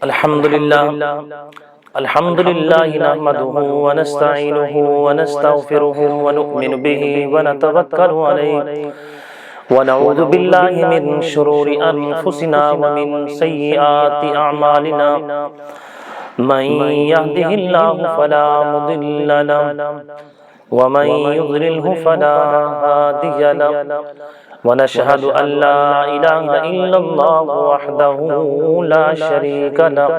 الحمد لله نحمده ونستعينه ونستغفره ونؤمن به ونتوكل عليه ونعوذ بالله من شرور أنفسنا ومن سيئات أعمالنا من يهده الله فلا مضل له ومن يضلله فلا هادي له ونشهد أن لا إله إلا الله وحده لا شريك له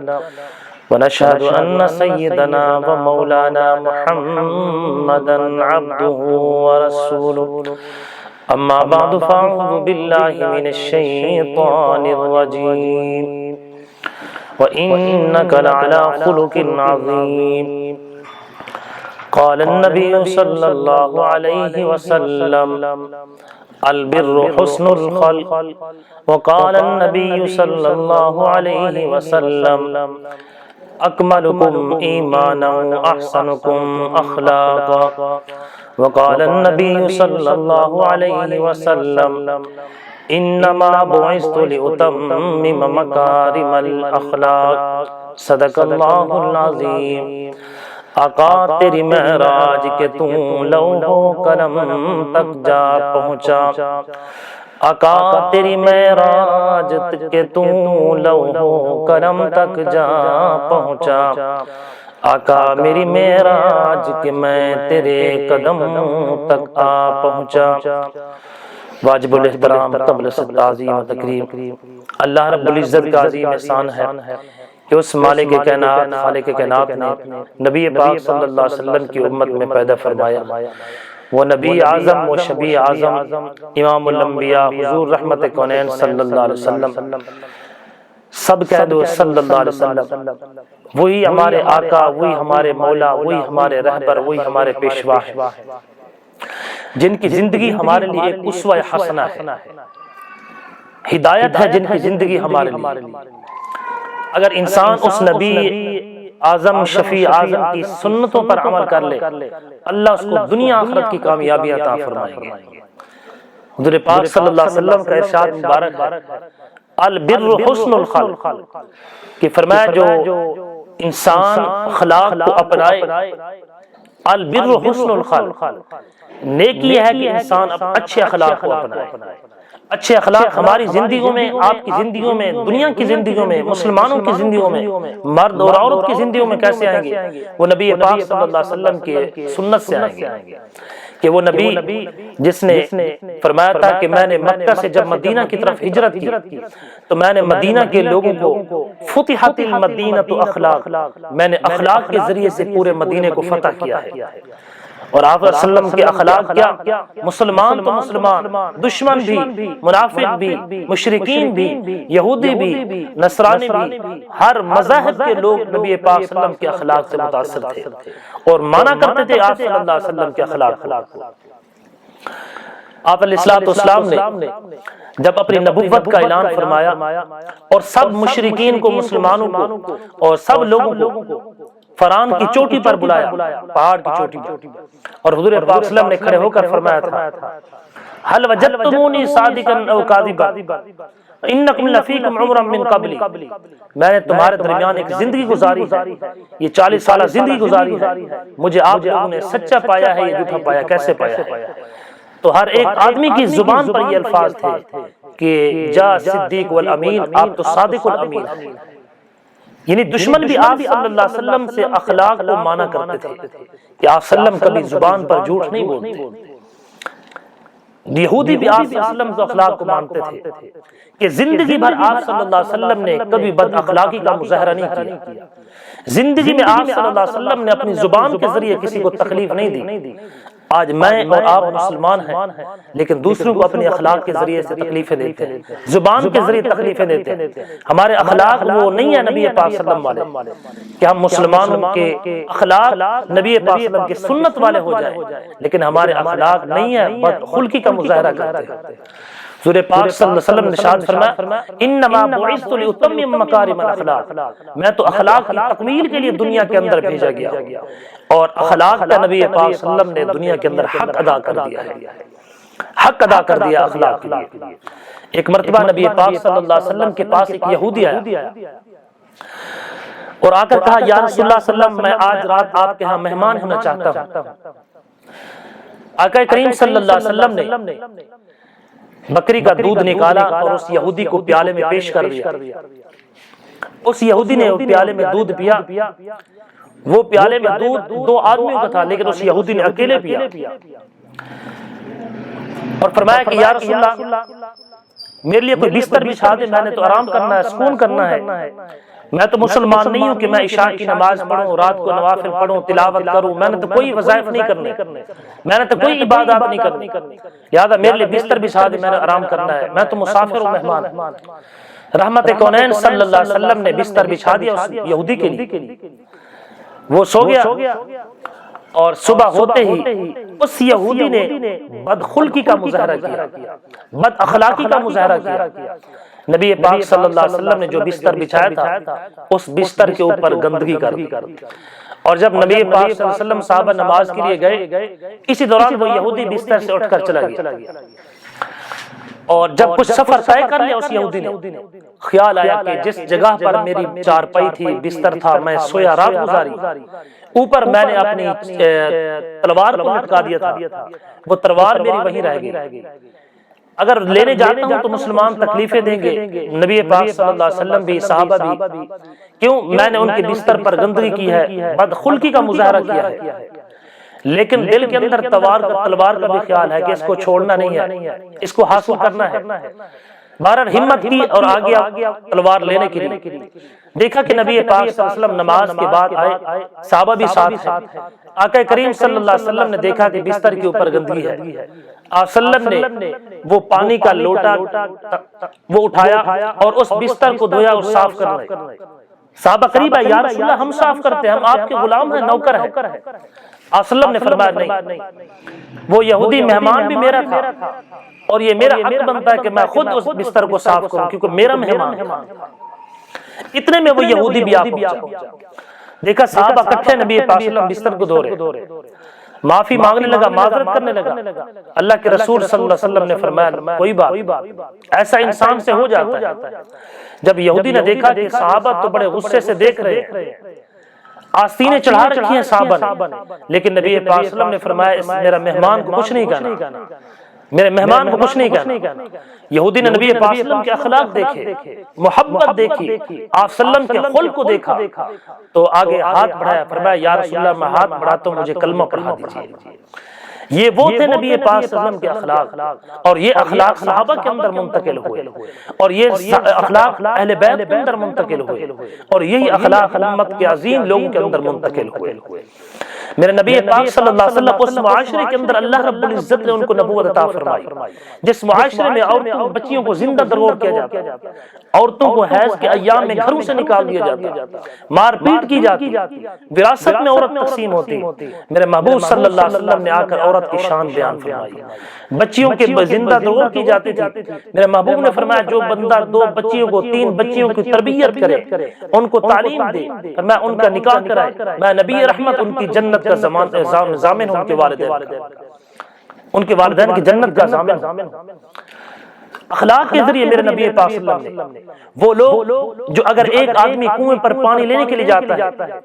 ونشهد أن سيدنا ومولانا محمدا عبده ورسوله أما بعد فأعوذ بالله من الشيطان الرجيم وإنك لعلى خلق عظيم قال النبي صلى الله عليه وسلم البر حسن الخلق وقال النبي صلى الله عليه وسلم أكملكم إيمانا وأحسنكم أخلاقا وقال النبي صلى الله عليه وسلم إنما بعثت لأتمم مكارم الأخلاق صدق الله العظيم آقا تیری معراج کے تو لوح و قلم تک جا پہنچا آقا تیری معراج کے تو لوح و قلم تک جا پہنچا آقا میری معراج کہ میں تیرے قدم تک آ پہنچا۔ واجب الاحترام قبل تعظیم و تکریم، اللہ رب العزت کا عظیم احسان ہے کہ اس مالک کائنات خالق کائنات نے نبی پاک صلی اللہ علیہ وسلم کی امت میں پیدا فرمایا۔ وہ نبی اعظم و شبیہ اعظم امام الانبیاء حضور رحمت کونین صلی اللہ علیہ وسلم، سب کہہ دو صلی اللہ علیہ وسلم، وہی ہمارے آقا، وہی ہمارے مولا، وہی ہمارے رہبر، وہی ہمارے پیشوا ہے، جن کی زندگی ہمارے لیے ایک اسوہ حسنہ ہے، ہدایت ہے جن کی زندگی ہمارے لیے۔ اگر انسان اس نبی اعظم شفیع اعظم کی سنتوں پر عمل کر لے، اللہ اس کو دنیا آخرت کی کامیابی عطا فرمائیں گے۔ حضور پاک صلی اللہ علیہ وسلم کا ارشاد مبارک ہے البر حسن الخلق، کہ فرمایا جو انسان اخلاق کو اپنائے، البر حسن الخلق، نیکی ہے کہ انسان اچھے اخلاق کو اپنائے۔ اچھے اخلاق ہماری زندگیوں میں، آپ کی زندگیوں میں، دنیا کی زندگیوں میں، مسلمانوں کی زندگیوں میں، مرد اور عورت کی زندگیوں میں کیسے آئیں گے؟ وہ نبی پاک صلی اللہ علیہ وسلم کے سنت سے آئیں گے، کہ وہ نبی جس نے فرمایا تھا کہ میں نے مکہ سے جب مدینہ کی طرف ہجرت کی تو میں نے مدینہ کے لوگوں کو فتحت المدینہ اخلاق، میں نے اخلاق کے ذریعے سے پورے مدینے کو فتح کیا ہے۔ اور آپ صلی اللہ علیہ وسلم کے اخلاق کیا؟ مسلمان تو مسلمان، دشمن بھی، منافق بھی، مشرکین بھی، یہودی بھی، نصرانی بھی، ہر مذاہب کے لوگ نبی پاک صلی اللہ علیہ وسلم کے اخلاق سے متاثر تھے اور مانا کرتے تھے آپ صلی اللہ علیہ وسلم کے اخلاق کو۔ آپ علیہ السلام نے جب اپنی نبوت کا اعلان فرمایا اور سب مشرکین کو، مسلمانوں کو اور سب لوگوں کو فران کی چوٹی پر بلایا، پہاڑ کی چوٹی پر، اور حضور پاک صلی اللہ علیہ وسلم نے کھڑے ہو کر فرمایا تھا هل وجدتمونی صادقا او کاذبا انکم لفیکم عمرا من قبلی، میں نے تمہارے درمیان ایک زندگی گزاری ہے، یہ 40 سالہ زندگی گزاری ہے، مجھے آپ لوگوں نے سچا پایا ہے یا جھوٹا پایا، کیسے پایا ہے؟ تو ہر ایک آدمی کی زبان پر یہ الفاظ تھے کہ جا صدیق والامین، آپ تو صادق والامین ہیں۔ یعنی دشمن بھی آپ صلی اللہ علیہ وسلم سے اخلاق کو مانا کرتے تھے کہ آپ صلی اللہ علیہ وسلم کبھی زبان پر جھوٹ نہیں بولتے، یہودی بھی آپ صلی اللہ علیہ وسلم سے اخلاق کو مانتے تھے کہ زندگی بھر آپ صلی اللہ علیہ وسلم نے کبھی بد اخلاقی کا مظاہرہ نہیں کیا، زندگی میں آپ صلی اللہ علیہ وسلم نے اپنی زبان کے ذریعے کسی کو تکلیف نہیں دی۔ آج میں اور آپ مسلمان ہیں لیکن دوسروں کو اپنے اخلاق کے ذریعے سے تکلیفیں دیتے ہیں، زبان کے ذریعے تکلیفیں دیتے ہیں۔ ہمارے اخلاق وہ نہیں ہے نبی پاک صلی اللہ علیہ وسلم والے کہ ہم مسلمانوں کے اخلاق نبی پاک صلی اللہ علیہ وسلم کے سنت والے ہو جائیں، لیکن ہمارے اخلاق نہیں ہے، بدخلقی کا مظاہرہ کرتے ہیں۔ حضور پاک صلی اللہ علیہ وسلم نے ارشاد فرمایا انما بعثت لاتمم مکارم الاخلاق، میں تو اخلاق کی تکمیل کے لیے دنیا کے اندر بھیجا گیا، اور اخلاق کا نبی پاک صلی اللہ علیہ وسلم نے دنیا کے اندر حق ادا کر دیا ہے، حق ادا کر دیا اخلاق کے لیے۔ ایک مرتبہ نبی پاک صلی اللہ علیہ وسلم کے پاس ایک یہودی آیا، اور آ کر کہا یا رسول اللہ صلی اللہ علیہ وسلم میں آج رات آپ کے ہاں مہمان ہونا چاہتا ہوں۔ آقا کریم صلی اللہ علیہ وسلم نے بکری کا دودھ نکالا اور اس یہودی کو پیالے میں پیش کر دیا۔ اس یہودی نے پیالے میں دودھ پیا۔ وہ پیالے میں دودھ 2 آدمیوں کا تھا، لیکن اس یہودی نے اکیلے پیا اور فرمایا کہ یا رسول اللہ میرے لیے کوئی بستر بچھا دے، میں نے تو آرام کرنا ہے، سکون کرنا ہے، میں تو مسلمان نہیں ہوں کہ میں عشاء کی نماز پڑھوں، رات کو نوافل پڑھوں، تلاوت کروں، میں نے تو کوئی وظائف نہیں کرنے، میں نے تو کوئی عبادات نہیں کرنی، لہٰذا میرے لیے بستر بچھا دے، میں نے آرام کرنا ہے، میں تو مسافر ہوں، مہمان ہوں۔ رحمت کونین صلی اللہ علیہ وسلم نے بستر بچھا دیا اس یہودی کے لیے، وہ سو گیا اور صبح ہوتے ہی اس یہودی نے بدخلقی کا مظاہرہ کیا، بد اخلاقی کا مظاہرہ کیا۔ نبی پاک صلی اللہ علیہ وسلم نے جو بستر بچھایا تھا اس بستر کے اوپر گندگی کر دی، اور جب نبی پاک صلی اللہ علیہ وسلم صحابہ نماز کے لیے گئے، اسی دوران وہ یہودی بستر سے اٹھ کر چلا گیا، اور جب کچھ سفر طے کر لیا اس یہودی نے، خیال آیا کہ جس جگہ پر میری چارپائی تھی، بستر تھا، میں سویا رات گزاری، اوپر میں نے اپنی تلوار کو لٹکا دیا تھا، وہ تلوار میری وہیں رہ گئی، اگر لینے جاتا ہوں تو مسلمان تکلیفیں دیں گے، نبی پاک صلی اللہ علیہ وسلم بھی، صحابہ بھی، کیوں میں نے ان کے بستر پر گندگی کی ہے، بدخلقی کا مظاہرہ کیا ہے، لیکن دل کے اندر تلوار کا بھی خیال ہے کہ اس کو چھوڑنا نہیں ہے، اس کو حاصل کرنا ہے، بہرحال ہمت کی اور آگے تلوار لینے کے لیے دیکھا کہ نبی پاک صلی اللہ علیہ وسلم نماز کے بعد آئے، صحابہ بھی ساتھ ہیں، آقا کریم صلی اللہ علیہ وسلم نے دیکھا کہ بستر کے اوپر گندگی ہے، آپ صلی اللہ علیہ وسلم نے وہ پانی کا لوٹا وہ اٹھایا اور اس بستر کو دھویا اور صاف کر رہے، صحابہ قریب ہے، یا رسول اللہ ہم صاف کرتے ہیں، ہم آپ کے غلام ہیں، نوکر ہیں، آپ صلی اللہ علیہ وسلم نے فرمایا نہیں، وہ یہودی مہمان بھی میرا تھا اور یہ میرا حق بنتا ہے کہ میں خود اس بستر کو صاف کروں کیونکہ میرا مہمان ہے۔ اتنے میں وہ یہودی بھی آ پہنچا، دیکھا صحابہ اکٹھے نبی پاک صلی اللہ علیہ وسلم بستر کو دھو رہے، معافی مانگنے لگا، معذرت کرنے لگا، اللہ کے رسول صلی اللہ علیہ وسلم نے فرمایا کوئی بات، ایسا انسان سے ہو جاتا ہے۔ جب یہودی نے دیکھا کہ صحابہ تو بڑے غصے سے دیکھ رہے ہیں، آستینیں چڑھا رکھی ہیں صحابہ نے، لیکن نبی پاک صلی اللہ علیہ وسلم نے فرمایا اس میرا مہمان کو کچھ نہیں کہنا، میرے مہمان کو کچھ نہیں کہنا۔ یہودی نے نبی پاک صلی اللہ علیہ وسلم کے اخلاق دیکھے، محبت دیکھی، آپ صلی اللہ علیہ وسلم کے خلق کو دیکھا تو آگے ہاتھ بڑھایا، فرمایا یا رسول اللہ میں ہاتھ بڑھاتا ہوں، مجھے کلمہ پڑھا دیجیے۔ یہ وہ تھے نبی پاک صلی اللہ علیہ وسلم کے اخلاق، اور یہ اخلاق صحابہ کے اندر منتقل ہوئے، اور یہ اخلاق اہل بیت کے اندر منتقل ہوئے، اور یہی اخلاق امت کے عظیم لوگوں کے اندر منتقل ہوئے۔ میرے نبی پاک صلی اللہ علیہ وسلم اس معاشرے کے اندر اللہ رب العزت نے ان کو نبوت عطا فرمائی، جس معاشرے میں عورتوں بچیوں کو زندہ درگور کیا جاتا ہے، عورتوں کو حیض کے ایام میں گھروں سے نکال دیا جاتا ہے، مار پیٹ کی جاتی، وراثت میں عورت تقسیم ہوتی، میرے محبوب صلی اللہ علیہ وسلم نے آ کر عورت کی شان بیان فرمائی، بچیوں کے زندہ درگور کی جاتی تھی، میرے محبوب نے فرمایا جو بندہ 2 بچیوں کو 3 بچیوں کی تربیت کرے، ان کو تعلیم دے، میں ان کا نکاح کرائے، میں نبی رحمت ان کی جنت کا ضامن ہوں، ان کے والدین کی جنت کا ضامن ہوں۔ اخلاق کے ذریعے میرے نبی پاک صلی اللہ علیہ وسلم وہ لوگ جو اگر ایک آدمی کنویں پر پانی لینے کے لیے جاتا ہے،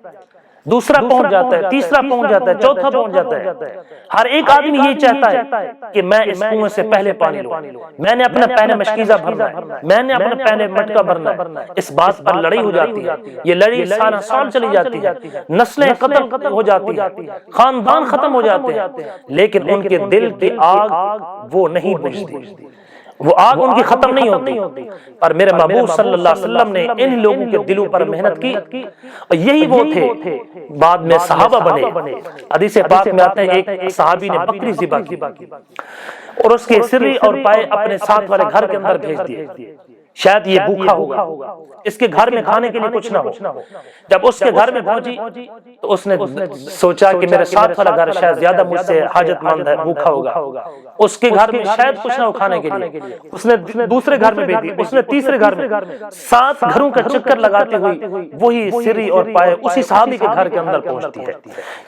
دوسرا پہنچ جاتا ہے، تیسرا پہنچ جاتا ہے، چوتھا پہنچ جاتا ہے، ہر ایک آدمی یہ چاہتا ہے کہ میں اس کنویں سے پہلے پانی لوں، میں نے اپنا پہلے مشکیزہ بھرنا ہے، میں نے اپنا پہلے مٹکا بھرنا ہے۔ اس بات پر لڑائی ہو جاتی ہے، یہ لڑائی سال چلی جاتی ہے، نسلیں قتل ہو جاتی ہیں، خاندان ختم ہو جاتے ہیں، لیکن ان کے دل کی آگ وہ نہیں بجھتی، وہ آگ ان کی ختم نہیں ہوتی۔ اور میرے محبوب صلی اللہ علیہ وسلم نے ان لوگوں کے دلوں پر محنت کی، اور یہی وہ تھے بعد میں صحابہ بنے۔ حدیث پاک میں آتا ہے ایک صحابی نے بکری ذبح کی اور اس کے سری اور پائے اپنے ساتھ والے گھر کے اندر بھیج دیے، شاید یہ بھوکا ہوگا، اس کے گھر میں کھانے کے لیے کچھ نہ ہو۔ جب اس کے گھر میں پہنچی تو اس نے سوچا کہ میرے ساتھ والا گھر شاید زیادہ مجھ سے حاجت مند ہے، بھوکا ہوگا، اس کے گھر میں شاید کچھ نہ ہو کھانے کے لیے، اس نے دوسرے گھر میں بھیج دی، اس نے تیسرے گھر میں، 7 گھروں کا چکر لگاتے ہوئے وہی سری اور پائے اسی صحابی کے گھر کے اندر پہنچتی ہے۔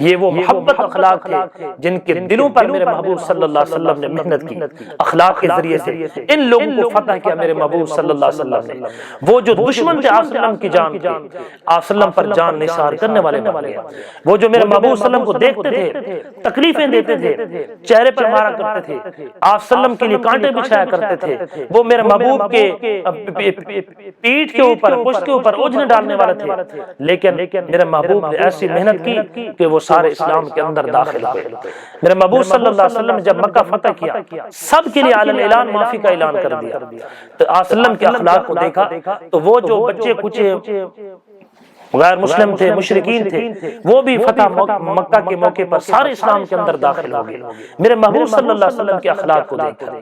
یہ وہ محبت اخلاق تھے جن کے دلوں پر میرے محبوب صلی اللہ علیہ وسلم نے محنت کی، اخلاق کے ذریعے سے ان لوگوں کو فتح کیا میرے محبوب صلی اللہ علیہ وسلم نے وہ جو دشمن تھے آپ صلی اللہ علیہ وسلم کی جان کے، آپ صلی اللہ علیہ وسلم پر جان نثار کرنے والے بن گئے۔ وہ جو میرے محبوب صلی اللہ علیہ وسلم کو دیکھتے تھے، تکلیفیں دیتے تھے، چہرے پر مارا کرتے تھے، آپ صلی اللہ علیہ وسلم کے لیے کانٹے بچھایا کرتے تھے، وہ میرے محبوب کے پیٹھ کے اوپر، پشت کے اوپر اوجھنے ڈالنے والے تھے، لیکن میرے محبوب نے ایسی محنت کی کہ وہ سارے اسلام کے اندر داخل ہوئے۔ میرے محبوب صلی اللہ علیہ وسلم نے جب مکہ فتح کیا، سب کے لیے عالم اعلان معافی کا اعلان کر دیا۔ تو آپ صلی اللہ علیہ وسلم کے اخلاق کو دیکھا تو وہ جو بچے کچے غیر مسلم تھے، مشرکین تھے، وہ بھی فتح مکہ کے موقع پر سارے اسلام کے اندر داخل ہو گئے۔ میرے محبوب صلی اللہ علیہ وسلم کے اخلاق کو دیکھا،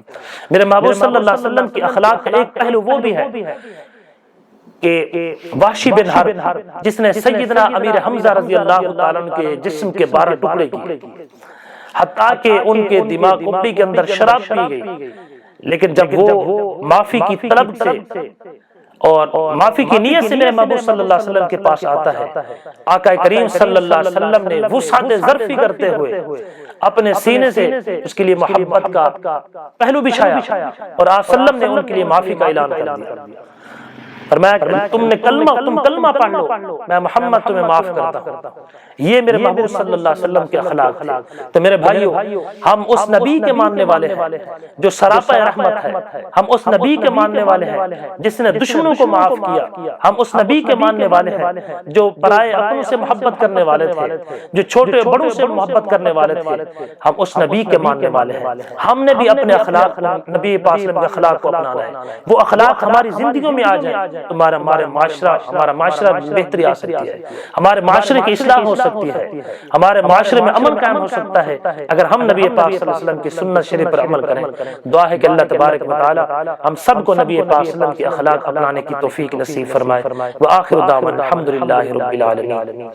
میرے محبوب صلی اللہ علیہ وسلم کے اخلاق کا ایک پہلو وہ بھی ہے کہ وحشی بن حرب جس نے سیدنا امیر حمزہ رضی اللہ تعالیٰ عنہ کے جسم کے 12 ٹکڑے کیے، حتیٰ کہ ان کے دماغ کپڑی کے اندر شراب پی گئی، لیکن جب وہ معافی کی طلب سے اور معافی کی نیت سے میرے محبوب صلی اللہ علیہ وسلم کے پاس آتا ہے، آقا کریم صلی اللہ علیہ وسلم نے وسعت ظرفی کرتے ہوئے اپنے سینے سے اس کے لیے محبت کا پہلو بچھایا، اور آپ صلی اللہ علیہ وسلم نے ان کے لیے معافی کا اعلان کر دیا، فرمایا تم کلمہ پڑھ لو، میں محمد تمہیں معاف کرتا ہوں۔ یہ میرے محبوب صلی اللہ علیہ وسلم کے اخلاق تھے۔ تو میرے بھائیو، ہم اس نبی کے ماننے والے ہیں جو سراپا رحمت ہے، ہم اس نبی کے ماننے والے ہیں جس نے دشمنوں کو معاف کیا، ہم اس نبی کے ماننے والے ہیں جو پرائے اپنوں سے محبت کرنے والے تھے، جو چھوٹے بڑوں سے محبت کرنے والے تھے، ہم اس نبی کے ماننے والے ہیں۔ ہم نے بھی اپنے اخلاق نبی پاک صلی اللہ علیہ وسلم کے اخلاق کو اپنانا ہے، وہ اخلاق ہماری زندگیوں میں آ جائیں، ہمارا معاشرہ بہتری آ سکتی ہے، ہمارے معاشرے کی اصلاح ہو سکتی ہے، ہمارے معاشرے میں امن قائم ہو سکتا ہے اگر ہم نبی پاک صلی اللہ علیہ وسلم کی سنت شریف پر عمل کریں۔ دعا ہے کہ اللہ تبارک و تعالی ہم سب کو نبی پاک صلی اللہ علیہ وسلم کی اخلاق اپنانے کی توفیق نصیب فرمائے۔ وآخر دعوانا الحمدللہ رب العالمین۔